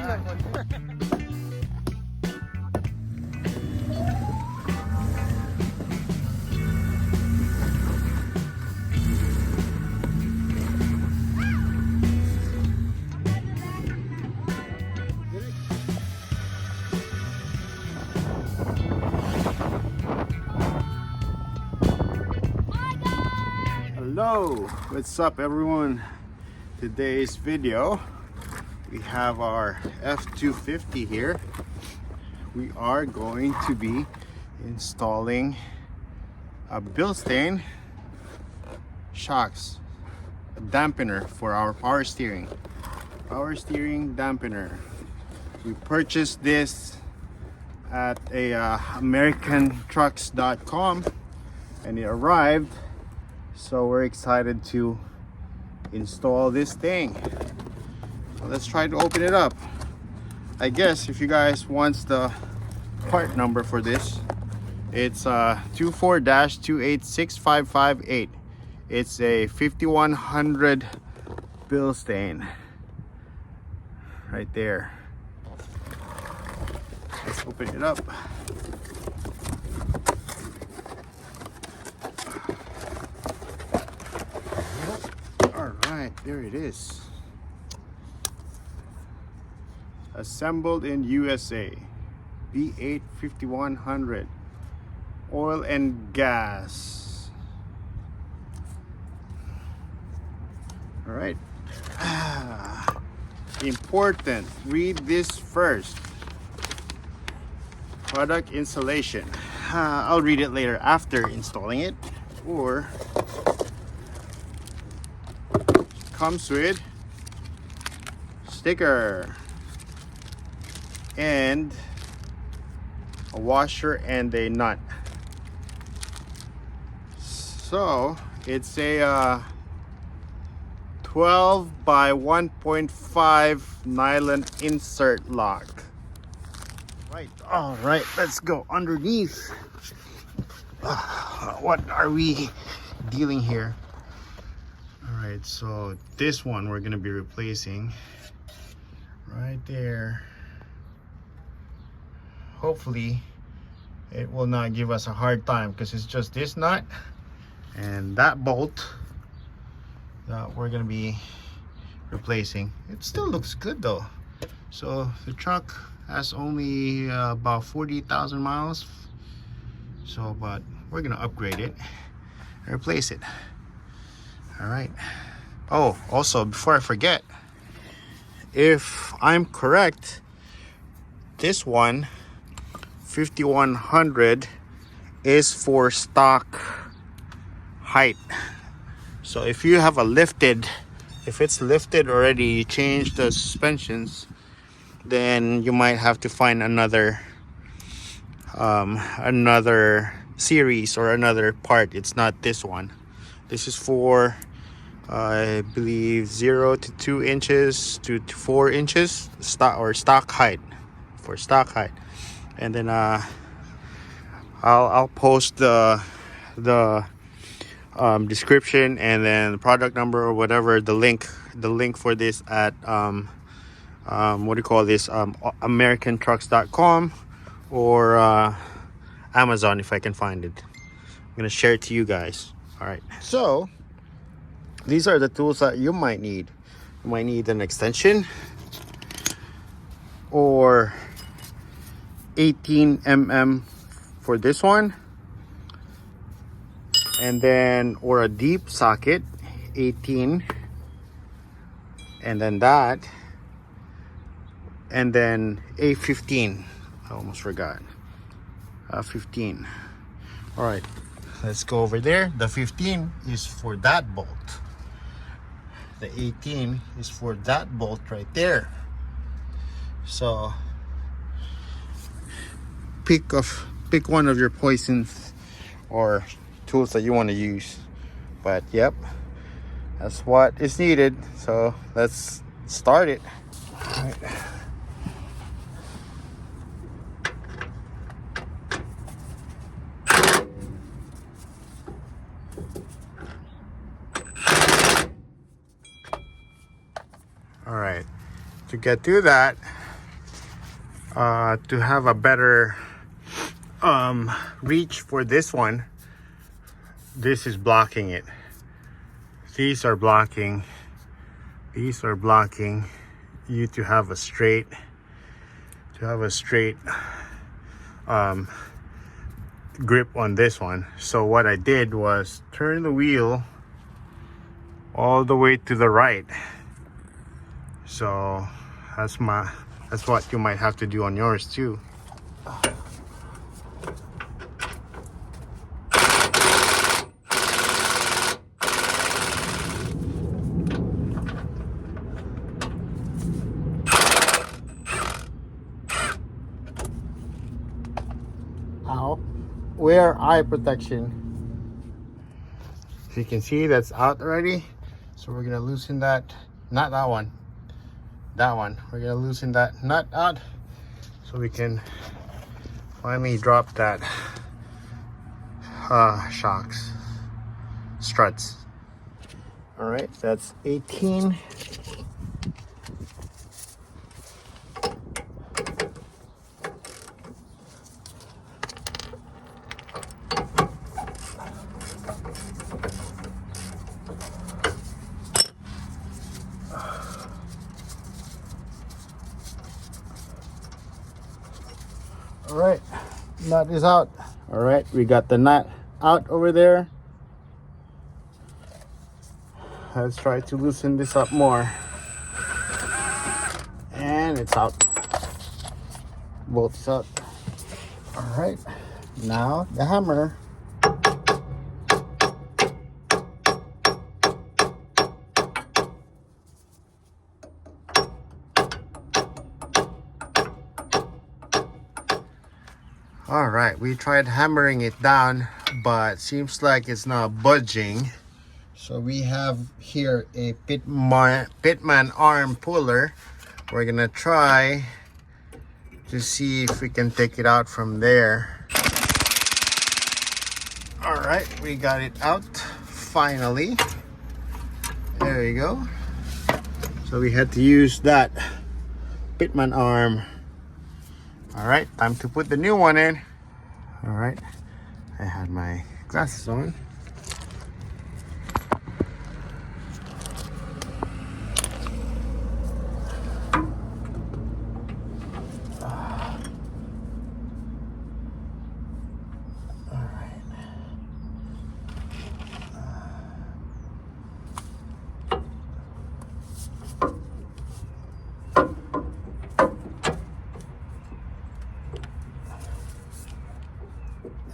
Hello, what's up everyone? Today's video, we have our F250 here. We are going to be installing a Bilstein shocks, a dampener for our power steering dampener. We purchased this at a AmericanTrucks.com and it arrived. So we're excited to install this thing. So let's try to open it up. I guess if you guys want the part number for this, it's 24-286558. It's a 5100 Bilstein right there. Let's open it up. Alright, there it is. Assembled in USA. B8 5100. Oil and gas. Alright. Important. Read this first. Product installation. I'll read it later after installing it. Or comes with sticker and a washer and a nut. So it's a 12 by 1.5 nylon insert lock. Right, all right, let's go underneath. What are we dealing here? Alright, so this one we're going to be replacing right there. Hopefully it will not give us a hard time because it's just this nut and that bolt that we're going to be replacing. It still looks good though. So the truck has only about 40,000 miles. So, but we're going to upgrade it and replace it. All right. Oh, also before I forget, if I'm correct, this one 5100 is for stock height. So if you have a lifted, if it's lifted already, you change the suspensions, then you might have to find another series or another part. It's not this one. This is for I believe 0 to 2 inches to 4 inches stock height, for stock height. And then I'll post the description and then the product number or whatever, the link for this at what do you call this, AmericanTrucks.com or Amazon if I can find it. I'm gonna share it to you guys. All right, so these are the tools that you might need. You might need an extension or 18 mm for this one, and then or a deep socket 18, and then that, and then a 15. I almost forgot. 15. All right, let's go over there. The 15 is for that bolt. The 18 is for that bolt right there. So pick one of your poisons or tools that you want to use. But yep, that's what is needed. So let's start it. All right. All right, to get through that, to have a better reach for this one. This is blocking it. These are blocking you to have a straight grip on this one. So what I did was turn the wheel all the way to the right. So that's what you might have to do on yours too. Ow. Wear eye protection. As you can see, that's out already. So we're gonna loosen that, not that one, that one. We're gonna loosen that nut out so we can finally drop that shocks, struts. All right, that's 18. All right, nut is out. All right, we got the nut out over there. Let's try to loosen this up more. And it's out. Bolt is out. All right, now the hammer. All right, we tried hammering it down, but seems like it's not budging. So we have here a Pitman arm puller. We're gonna try to see if we can take it out from there. All right, we got it out finally. There you go. So we had to use that Pitman arm. All right, time to put the new one in. All right, I had my glasses on.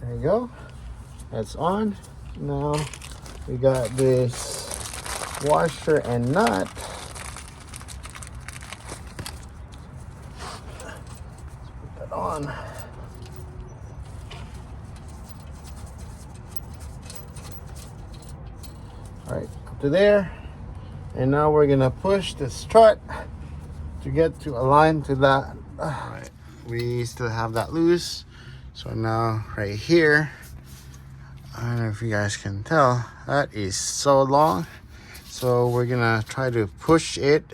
There you go, that's on. Now we got this washer and nut. Let's put that on. All right, up to there. And now we're gonna push the strut to get to align to that. All right, we still have that loose. So now right here, I don't know if you guys can tell, that is so long. So we're gonna try to push it,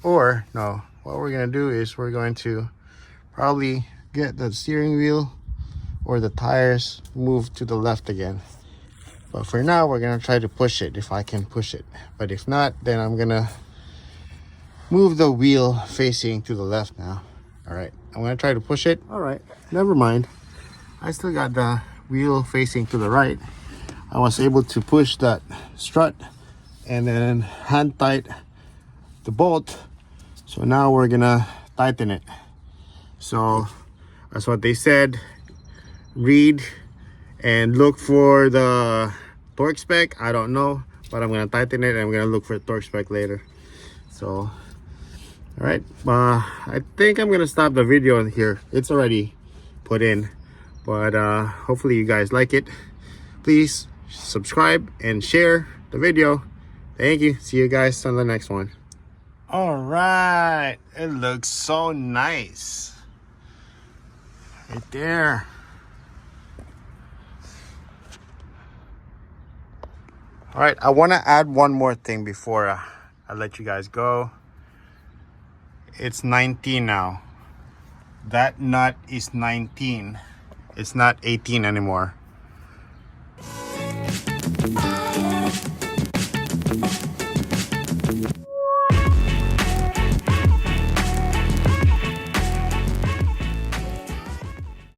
or no, what we're gonna do is we're going to probably get the steering wheel or the tires moved to the left again. But for now, we're gonna try to push it if I can push it. But if not, then I'm gonna move the wheel facing to the left now. All right, I'm gonna try to push it. All right, never mind. I still got the wheel facing to the right. I was able to push that strut and then hand tight the bolt. So now we're gonna tighten it. So that's what they said. Read and look for the torque spec. I don't know, but I'm gonna tighten it and I'm gonna look for the torque spec later. So all right, I think I'm gonna stop the video in here. It's already put in, but hopefully you guys like it. Please subscribe and share the video. Thank you. See you guys on the next one. All right, it looks so nice right there. All right, I want to add one more thing before I let you guys go. it's 19 now. That nut is 19. It's not 18 anymore.